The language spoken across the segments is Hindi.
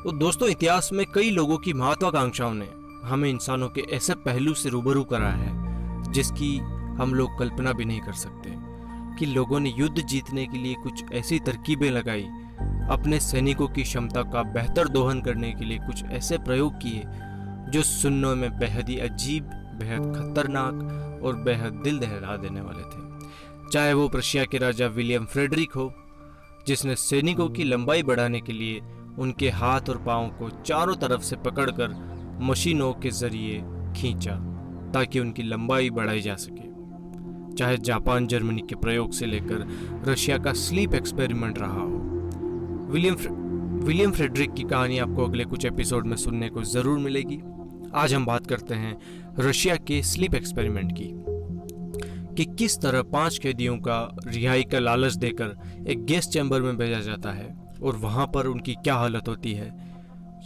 तो दोस्तों, इतिहास में कई लोगों की महत्वाकांक्षाओं ने हमें इंसानों के ऐसे पहलू से रूबरू करा है जिसकी हम लोग कल्पना भी नहीं कर सकते, कि लोगों ने युद्ध जीतने के लिए कुछ ऐसी तरकीबें लगाई, अपने सैनिकों की क्षमता का बेहतर दोहन करने के लिए कुछ ऐसे प्रयोग किए जो सुनने में बेहद ही अजीब, बेहद खतरनाक और बेहद दिल दहला देने वाले थे। चाहे वो प्रशिया के राजा विलियम फ्रेडरिक हो, जिसने सैनिकों की लंबाई बढ़ाने के लिए उनके हाथ और पांव को चारों तरफ से पकड़कर मशीनों के जरिए खींचा ताकि उनकी लंबाई बढ़ाई जा सके। चाहे जापान जर्मनी के प्रयोग से लेकर रशिया का स्लीप एक्सपेरिमेंट रहा हो, विलियम फ्रेडरिक की कहानी आपको अगले कुछ एपिसोड में सुनने को जरूर मिलेगी। आज हम बात करते हैं रशिया के स्लीप एक्सपेरिमेंट की, कि किस तरह 5 कैदियों का रिहाई का लालच देकर एक गैस चैम्बर में भेजा जाता है और वहां पर उनकी क्या हालत होती है,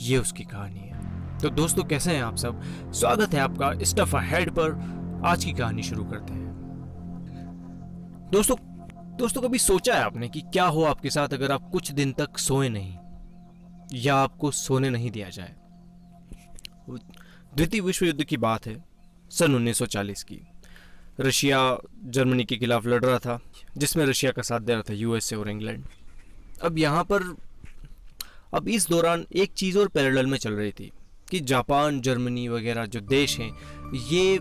ये उसकी कहानी है। तो दोस्तों, कैसे हैं आप सब? स्वागत है आपका स्टफ अहेड पर। आज की कहानी शुरू करते हैं। दोस्तों, कभी सोचा है आपने कि क्या हो आपके साथ अगर आप कुछ दिन तक सोए नहीं या आपको सोने नहीं दिया जाए? द्वितीय विश्व युद्ध की बात है, सन 1940 की। रशिया जर्मनी के खिलाफ लड़ रहा था, जिसमें रशिया का साथ दे रहा था यूएसए और इंग्लैंड। अब इस दौरान एक चीज़ और पैरेलल में चल रही थी कि जापान जर्मनी वगैरह जो देश हैं, ये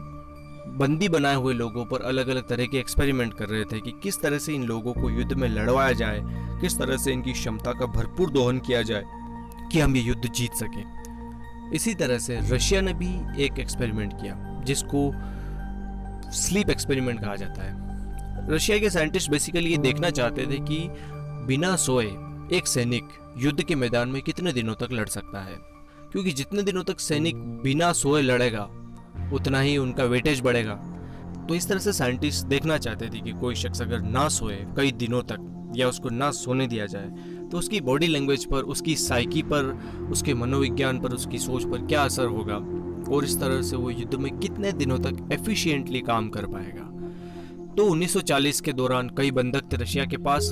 बंदी बनाए हुए लोगों पर अलग अलग तरह के एक्सपेरिमेंट कर रहे थे कि किस तरह से इन लोगों को युद्ध में लड़वाया जाए, किस तरह से इनकी क्षमता का भरपूर दोहन किया जाए कि हम ये युद्ध जीत सकें। इसी तरह से रशिया ने भी एक एक्सपेरिमेंट किया जिसको स्लीप एक्सपेरिमेंट कहा जाता है। रशिया के साइंटिस्ट बेसिकली ये देखना चाहते थे कि बिना सोए एक सैनिक युद्ध के मैदान में कितने दिनों तक लड़ सकता है, क्योंकि जितने दिनों तक सैनिक बिना सोए लड़ेगा उतना ही उनका वेटेज बढ़ेगा। तो इस तरह से साइंटिस्ट देखना चाहते थे कि कोई शख्स अगर ना सोए कई दिनों तक या उसको ना सोने दिया जाए तो उसकी बॉडी लैंग्वेज पर, उसकी साइकी पर, उसके मनोविज्ञान पर, उसकी सोच पर क्या असर होगा और इस तरह से वो युद्ध में कितने दिनों तक एफिशिएंटली काम कर पाएगा। तो 1940 के दौरान कई बंधक थे रशिया के पास,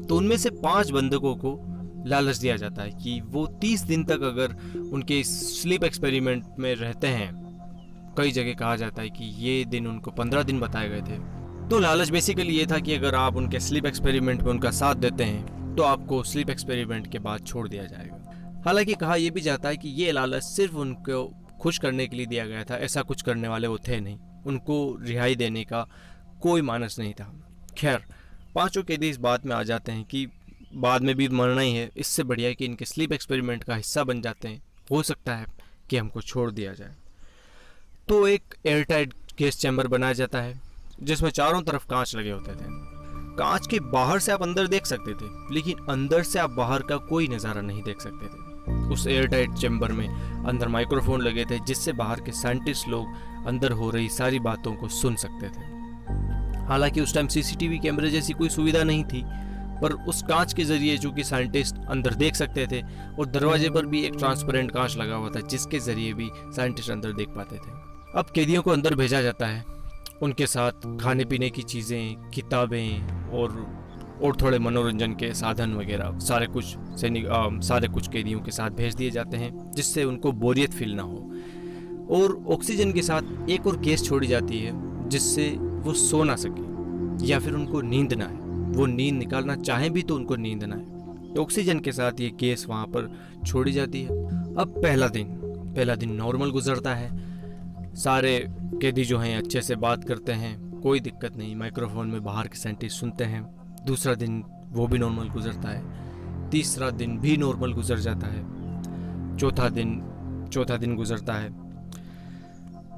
तो उनमें से 5 बंधकों को लालच दिया जाता है कि वो 30 दिन तक अगर उनके स्लीप एक्सपेरिमेंट में रहते हैं, कई जगह कहा जाता है कि ये दिन उनको 15 दिन बताए गए थे। तो लालच बेसिकली ये था कि अगर आप उनके स्लीप एक्सपेरिमेंट में उनका साथ देते हैं तो आपको स्लीप एक्सपेरिमेंट के बाद छोड़ दिया जाएगा। हालांकि कहा यह भी जाता है कि ये लालच सिर्फ उनको खुश करने के लिए दिया गया था, ऐसा कुछ करने वाले वो थे नहीं, उनको रिहाई देने का कोई मानस नहीं था। खैर, 5 कैदी इस बात में आ जाते हैं कि बाद में भी मरना ही है, इससे बढ़िया है कि इनके स्लीप एक्सपेरिमेंट का हिस्सा बन जाते हैं, हो सकता है कि हमको छोड़ दिया जाए। तो एक एयरटाइट गैस चैम्बर बनाया जाता है जिसमें चारों तरफ कांच लगे होते थे। कांच के बाहर से आप अंदर देख सकते थे, लेकिन अंदर से आप बाहर का कोई नज़ारा नहीं देख सकते थे। उस एयरटाइट चैम्बर में अंदर माइक्रोफोन लगे थे जिससे बाहर के साइंटिस्ट लोग अंदर हो रही सारी बातों को सुन सकते थे। हालांकि उस टाइम सीसीटीवी कैमरे जैसी कोई सुविधा नहीं थी, पर उस कांच के जरिए जो कि साइंटिस्ट अंदर देख सकते थे, और दरवाजे पर भी एक ट्रांसपेरेंट कांच लगा हुआ था जिसके जरिए भी साइंटिस्ट अंदर देख पाते थे। अब कैदियों को अंदर भेजा जाता है, उनके साथ खाने पीने की चीज़ें, किताबें और थोड़े मनोरंजन के साधन वगैरह सारे कुछ कैदियों के साथ भेज दिए जाते हैं जिससे उनको बोरियत फील ना हो। और ऑक्सीजन के साथ एक और गैस छोड़ी जाती है जिससे वो सो ना सके या फिर उनको नींद ना आए, वो नींद निकालना चाहें भी तो उनको नींद ना आए। तो ऑक्सीजन के साथ ये गैस वहाँ पर छोड़ी जाती है। अब पहला दिन नॉर्मल गुजरता है, सारे कैदी जो हैं अच्छे से बात करते हैं, कोई दिक्कत नहीं, माइक्रोफोन में बाहर के साइंटिस्ट सुनते हैं। दूसरा दिन वो भी नॉर्मल गुजरता है, तीसरा दिन भी नॉर्मल गुजर जाता है, चौथा दिन गुजरता है,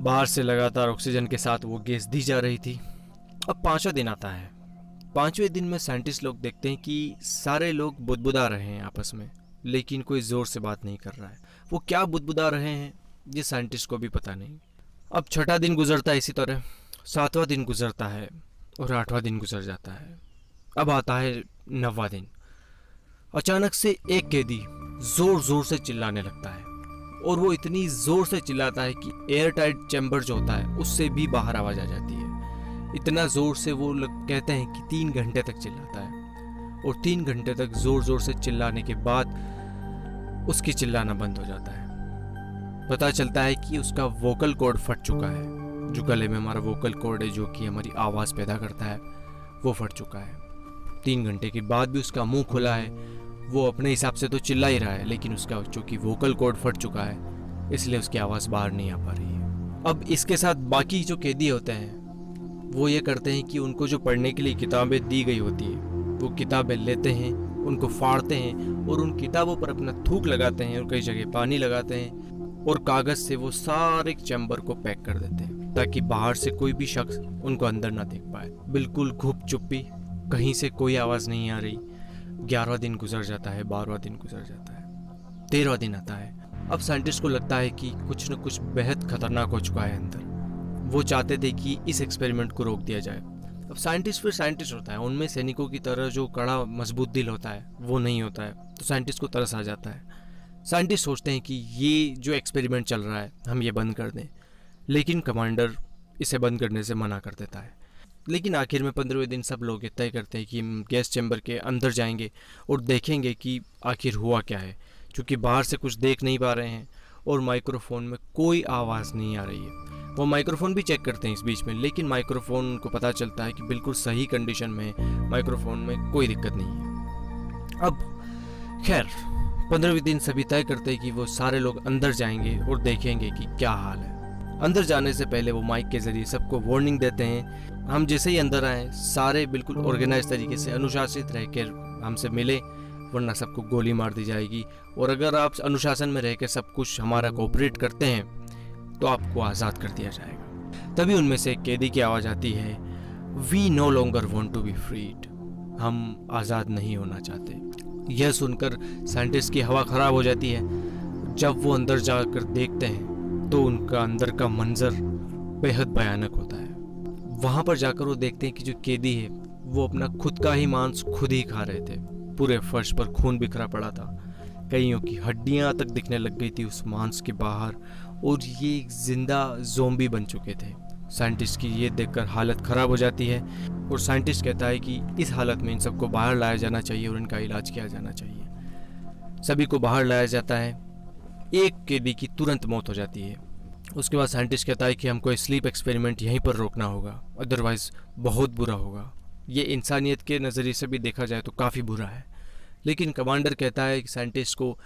बाहर से लगातार ऑक्सीजन के साथ वो गैस दी जा रही थी। अब 5वां दिन आता है। 5वें दिन में साइंटिस्ट लोग देखते हैं कि सारे लोग बुदबुदा रहे हैं आपस में, लेकिन कोई ज़ोर से बात नहीं कर रहा है। वो क्या बुदबुदा रहे हैं ये साइंटिस्ट को भी पता नहीं। अब 6वां दिन गुजरता है इसी तरह, 7वां दिन गुजरता है और 8वां दिन गुजर जाता है। अब आता है 9वां दिन। अचानक से एक कैदी जोर जोर से चिल्लाने लगता है, और वो इतनी जोर से चिल्लाता है कि एयर टाइट चैम्बर जो होता है उससे भी बाहर आवाज आ जाती है। इतना जोर से वो लोग कहते हैं कि 3 घंटे तक चिल्लाता है, और 3 घंटे तक जोर जोर से चिल्लाने के बाद उसकी चिल्लाना बंद हो जाता है। पता चलता है कि उसका वोकल कॉर्ड फट चुका है। जो गले में हमारा वोकल कॉर्ड है, जो कि हमारी आवाज़ पैदा करता है, वो फट चुका है। 3 घंटे के बाद भी उसका मुंह खुला है। वो अपने हिसाब से तो चिल्ला ही रहा है, लेकिन उसका चूँकि वोकल कॉर्ड फट चुका है, इसलिए उसकी आवाज़ बाहर नहीं आ पा रही है। अब इसके साथ बाकी जो कैदी होते हैं वो ये करते हैं कि उनको जो पढ़ने के लिए किताबें दी गई होती है, वो किताबें लेते हैं, उनको फाड़ते हैं और उन किताबों पर अपना थूक लगाते हैं और कई जगह पानी लगाते हैं और कागज़ से वो सारे चैम्बर को पैक कर देते हैं ताकि बाहर से कोई भी शख्स उनको अंदर ना देख पाए। बिल्कुल गुप चुप्पी, कहीं से कोई आवाज़ नहीं आ रही। 11वां दिन गुजर जाता है, 12वां दिन गुजर जाता है, 13वां दिन आता है। अब साइंटिस्ट को लगता है कि कुछ न कुछ बेहद खतरनाक हो चुका है अंदर। वो चाहते थे कि इस एक्सपेरिमेंट को रोक दिया जाए। अब साइंटिस्ट फिर साइंटिस्ट होता है, उनमें सैनिकों की तरह जो कड़ा मजबूत दिल होता है वो नहीं होता है, तो साइंटिस्ट को तरस आ जाता है। साइंटिस्ट सोचते हैं कि ये जो एक्सपेरिमेंट चल रहा है हम ये बंद कर दें, लेकिन कमांडर इसे बंद करने से मना कर देता है। लेकिन आखिर में 15वें दिन सब लोग तय करते हैं कि हम गैस चैम्बर के अंदर जाएंगे और देखेंगे कि आखिर हुआ क्या है, क्योंकि बाहर से कुछ देख नहीं पा रहे हैं और माइक्रोफोन में कोई आवाज़ नहीं आ रही है। वो माइक्रोफोन भी चेक करते हैं इस बीच में, लेकिन माइक्रोफोन को पता चलता है कि बिल्कुल सही कंडीशन में, माइक्रोफोन में कोई दिक्कत नहीं है। अब खैर 15वें दिन सभी तय करते हैं कि वो सारे लोग अंदर जाएंगे और देखेंगे कि क्या हाल है। अंदर जाने से पहले वो माइक के जरिए सबको वार्निंग देते हैं, हम जैसे ही अंदर आए सारे बिल्कुल ऑर्गेनाइज तरीके से अनुशासित रहकर हमसे मिले, वरना सबको गोली मार दी जाएगी। और अगर आप अनुशासन में रहकर सब कुछ हमारा कोऑपरेट करते हैं तो आपको आज़ाद कर दिया जाएगा। तभी उनमें से एक कैदी की आवाज़ आती है, we no longer want to be freed, हम आज़ाद नहीं होना चाहते। यह सुनकर साइंटिस्ट की हवा खराब हो जाती है। जब वो अंदर जाकर देखते हैं तो उनका अंदर का मंजर बेहद भयानक होता है। वहाँ पर जाकर वो देखते हैं कि जो कैदी है वो अपना खुद का ही मांस खुद ही खा रहे थे। पूरे फर्श पर खून बिखरा पड़ा था, कईयों की हड्डियाँ तक दिखने लग गई थी उस मांस के बाहर, और ये एक जिंदा ज़ोंबी बन चुके थे। साइंटिस्ट की ये देखकर हालत ख़राब हो जाती है और साइंटिस्ट कहता है कि इस हालत में इन सबको बाहर लाया जाना चाहिए और इनका इलाज किया जाना चाहिए। सभी को बाहर लाया जाता है। एक कैदी की तुरंत मौत हो जाती है। उसके बाद साइंटिस्ट कहता है कि हमको स्लीप एक्सपेरिमेंट यहीं पर रोकना होगा, अदरवाइज़ बहुत बुरा होगा। ये इंसानियत के नज़रिए से भी देखा जाए तो काफ़ी बुरा है। लेकिन कमांडर कहता है कि साइंटिस्ट को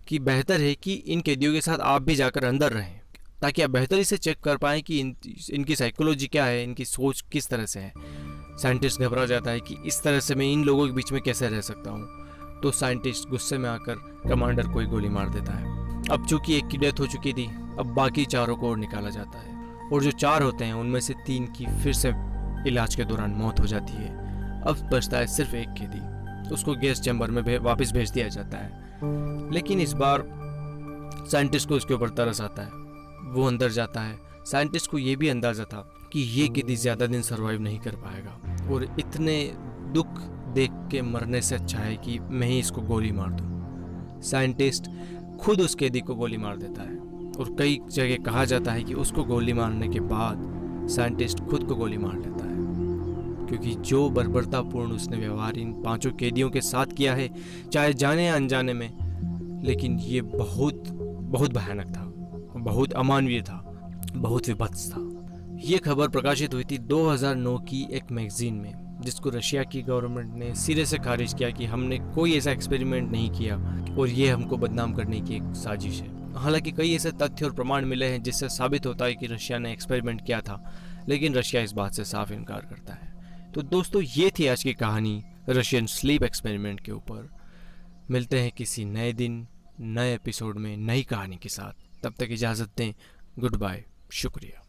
कि बेहतर है कि इन कैदियों के साथ आप भी जाकर अंदर रहें, ताकि आप बेहतरी से चेक कर पाएँ कि इनकी साइकोलॉजी क्या है, इनकी सोच किस तरह से है। साइंटिस्ट घबरा जाता है कि इस तरह से मैं इन लोगों के बीच में कैसे रह सकता हूँ। तो साइंटिस्ट गुस्से में आकर कमांडर को ही गोली मार देता है। अब चूंकि एक की डेथ हो चुकी थी, अब बाकी चारों को और निकाला जाता है, और जो 4 होते हैं उनमें से 3 की फिर से इलाज के दौरान मौत हो जाती है। अब बचता है सिर्फ एक कैदी, उसको गैस चैम्बर में वापस भेज दिया जाता है। लेकिन इस बार साइंटिस्ट को उसके ऊपर तरस आता है। वो अंदर जाता है। साइंटिस्ट को ये भी अंदाजा था कि ये कैदी ज़्यादा दिन सर्वाइव नहीं कर पाएगा, और इतने दुख देख के मरने से अच्छा है कि मैं ही इसको गोली मार दूँ। साइंटिस्ट खुद उस कैदी को गोली मार देता है, और कई जगह कहा जाता है कि उसको गोली मारने के बाद साइंटिस्ट खुद को गोली मार लेता है, क्योंकि जो बर्बरतापूर्ण उसने व्यवहार इन 5 कैदियों के साथ किया है, चाहे जाने या अनजाने में, लेकिन ये बहुत बहुत भयानक था, बहुत अमानवीय था, बहुत विभत्स था। ये खबर प्रकाशित हुई थी 2009 की एक मैगजीन में, जिसको रशिया की गवर्नमेंट ने सिरे से खारिज किया कि हमने कोई ऐसा एक्सपेरिमेंट नहीं किया और ये हमको बदनाम करने की एक साजिश है। हालांकि कई ऐसे तथ्य और प्रमाण मिले हैं जिससे साबित होता है कि रशिया ने एक्सपेरिमेंट किया था, लेकिन रशिया इस बात से साफ इनकार करता है। तो दोस्तों, ये थी आज की कहानी रशियन स्लीप एक्सपेरिमेंट के ऊपर। मिलते हैं किसी नए दिन, नए एपिसोड में, नई कहानी के साथ। तब तक इजाज़त दें। गुड बाय, शुक्रिया।